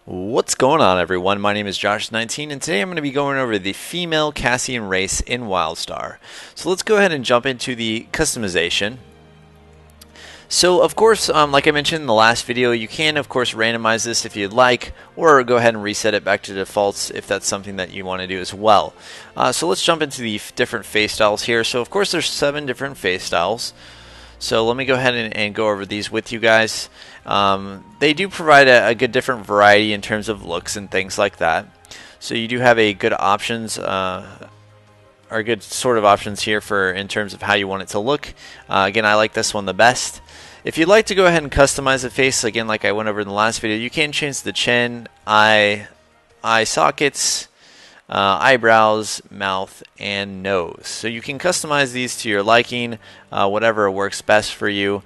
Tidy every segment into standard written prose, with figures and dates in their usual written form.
What's going on, everyone? My name is Josh19, and today I'm going to be going over the female Cassian race in WildStar. So let's go ahead and jump into the customization. So of course, like I mentioned in the last video, you can of course randomize this if you'd like, or go ahead and reset it back to defaults if that's something that you want to do as well. So let's jump into the different face styles here. So of course there's 7 different face styles. So let me go ahead and go over these with you guys. They do provide a good different variety in terms of looks and things like that. So you do have a good options, or good sort of options here for in terms of how you want it to look. Again, I like this one the best. If you'd like to go ahead and customize the face, again, like I went over in the last video, you can change the chin, eye sockets, eyebrows, mouth, and nose. So you can customize these to your liking, whatever works best for you.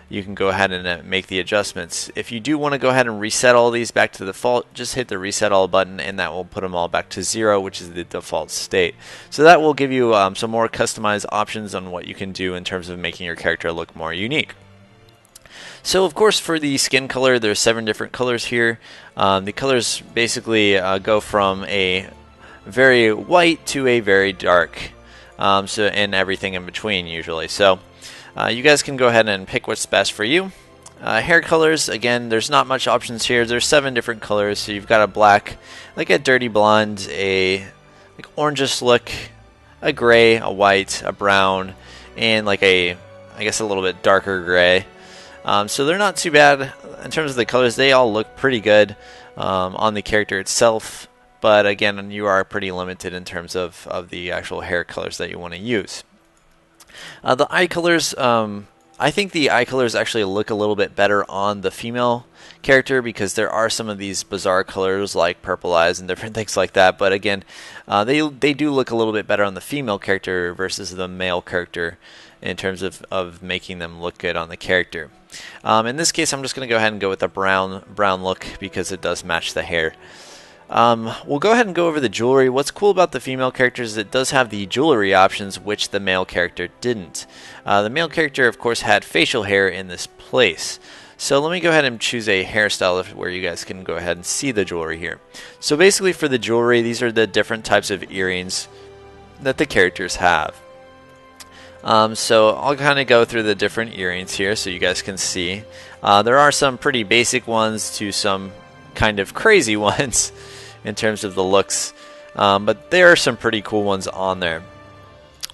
You can go ahead and make the adjustments. If you do want to go ahead and reset all these back to the default, just hit the reset all button and that will put them all back to 0, which is the default state. So that will give you some more customized options on what you can do in terms of making your character look more unique. So of course for the skin color, there's 7 different colors here. The colors basically go from a very white to a very dark, and everything in between usually. So you guys can go ahead and pick what's best for you. Hair colors, again, there's not much options here. There's 7 different colors. So you've got a black, like a dirty blonde, a like orangish look, a gray, a white, a brown, and like I guess a little bit darker gray. So they're not too bad in terms of the colors. They all look pretty good on the character itself. But again, you are pretty limited in terms of the actual hair colors that you want to use. The eye colors, I think the eye colors actually look a little bit better on the female character because there are some of these bizarre colors like purple eyes and different things like that. But again, they do look a little bit better on the female character versus the male character in terms of making them look good on the character. In this case, I'm just going to go ahead and go with a brown look because it does match the hair. We'll go ahead and go over the jewelry. What's cool about the female character is it does have the jewelry options, which the male character didn't. The male character, of course, had facial hair in this place. So let me go ahead and choose a hairstyle where you guys can go ahead and see the jewelry here. So basically for the jewelry, these are the different types of earrings that the characters have. So I'll kind of go through the different earrings here so you guys can see. There are some pretty basic ones to some kind of crazy ones in terms of the looks, but there are some pretty cool ones on there.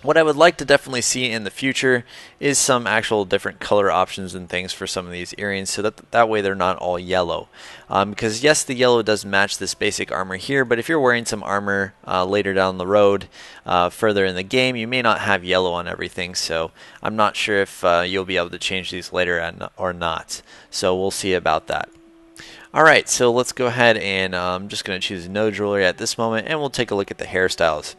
What I would like to definitely see in the future is some actual different color options and things for some of these earrings so that way they're not all yellow. Because yes, the yellow does match this basic armor here, but if you're wearing some armor later down the road, further in the game, you may not have yellow on everything, so I'm not sure if you'll be able to change these later or not. So we'll see about that. Alright, so let's go ahead and I'm just going to choose no jewelry at this moment and we'll take a look at the hairstyles.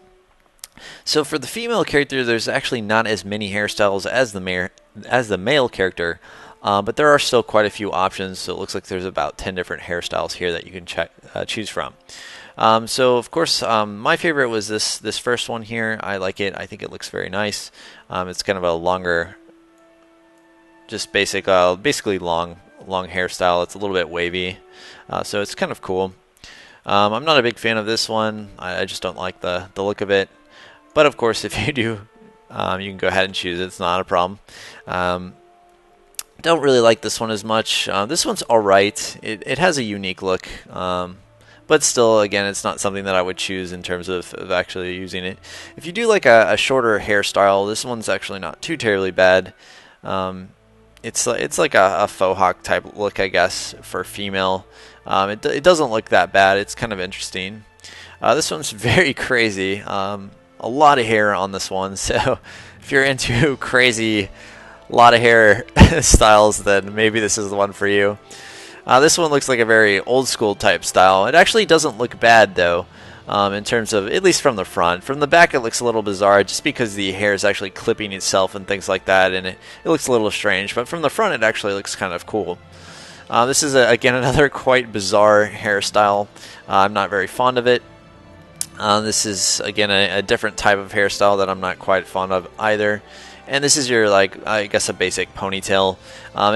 So for the female character, there's actually not as many hairstyles as the male character, but there are still quite a few options. So it looks like there's about 10 different hairstyles here that you can choose from. So of course, my favorite was this first one here. I like it. I think it looks very nice. It's kind of a longer, just basically long hairstyle. It's a little bit wavy, so it's kind of cool. I'm not a big fan of this one. I just don't like the look of it. But of course, if you do, you can go ahead and choose it. It's not a problem. Don't really like this one as much. This one's alright. It has a unique look. But still, again, it's not something that I would choose in terms of actually using it. If you do like a shorter hairstyle, this one's actually not too terribly bad. It's like a faux hawk type look, I guess, for female. It doesn't look that bad. It's kind of interesting. This one's very crazy. A lot of hair on this one, so if you're into crazy, lot of hair styles, then maybe this is the one for you. This one looks like a very old school type style. It actually doesn't look bad though, in terms of, at least from the front. From the back it looks a little bizarre just because the hair is actually clipping itself and things like that, and it looks a little strange, but from the front it actually looks kind of cool. This is, again, another quite bizarre hairstyle. I'm not very fond of it. This is, again, a different type of hairstyle that I'm not quite fond of either. And this is your, like, I guess a basic ponytail.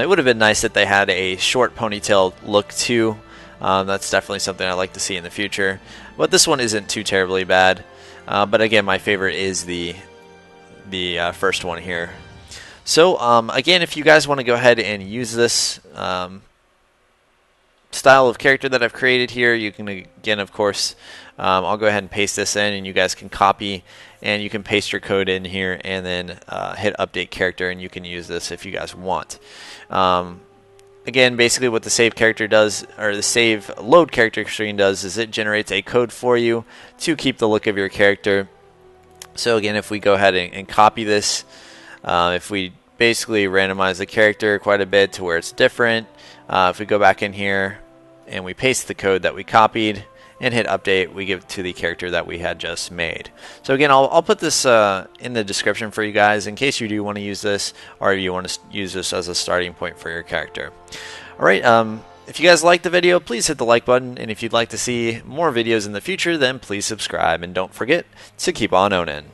It would have been nice that they had a short ponytail look too. That's definitely something I'd like to see in the future. But this one isn't too terribly bad. But again, my favorite is the first one here. So again, if you guys want to go ahead and use this style of character that I've created here, you can, again, of course, I'll go ahead and paste this in, and you guys can copy and you can paste your code in here and then hit update character, and you can use this if you guys want. Again, basically what the save character does, or the save load character screen does, is it generates a code for you to keep the look of your character. So again, if we go ahead and copy this, if we basically randomize the character quite a bit to where it's different, if we go back in here and we paste the code that we copied and hit update, we give it to the character that we had just made. So again, I'll put this in the description for you guys in case you do want to use this, or if you want to use this as a starting point for your character. Alright, if you guys liked the video, please hit the like button, and if you'd like to see more videos in the future, then please subscribe, and don't forget to keep on owning.